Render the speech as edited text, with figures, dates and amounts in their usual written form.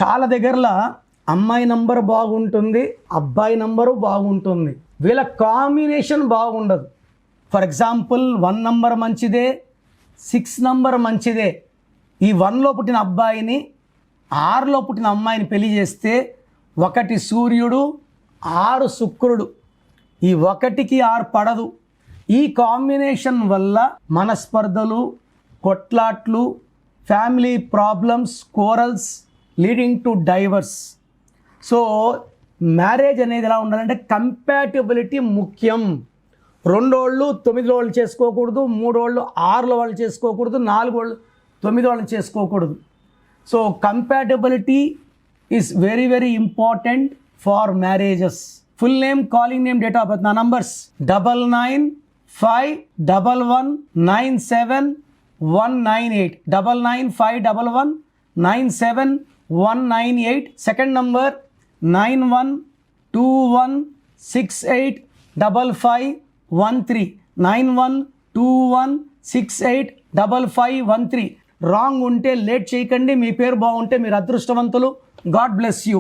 చాలా దగ్గరలో అమ్మాయి నంబర్ బాగుంటుంది, అబ్బాయి నంబరు బాగుంటుంది, వీళ్ళ కాంబినేషన్ బాగుండదు. ఫర్ ఎగ్జాంపుల్ 1 నంబర్ మంచిదే, 6 నంబర్ మంచిదే. ఈ 1లో పుట్టిన అబ్బాయిని 6లో పుట్టిన అమ్మాయిని పెళ్లి చేస్తే 1 సూర్యుడు 6 శుక్రుడు, ఈ 1కి 6 పడదు. ఈ కాంబినేషన్ వల్ల మనస్పర్ధలు, కొట్లాట్లు, family problems, quarrels leading to divorce. So marriage అనేది ఎలా ఉండాలంటే కంపాటిబిలిటీ ముఖ్యం. 2 వాళ్ళు 9 వాళ్ళు చేసుకోకూడదు, 3 వాళ్ళు 6 వాళ్ళు చేసుకోకూడదు, 4 వాళ్ళు 9 వాళ్ళు చేసుకోకూడదు. So compatibility is very very important far marriages. Full name, calling name, date of birth. నా నంబర్స్ 9951197198, 9951197198. Second number 9121685513, 9121685513. రాంగ్ ఉంటే లేట్ చేయకండి. మీ పేరు బాగుంటే మీరు అదృష్టవంతులు. God bless you.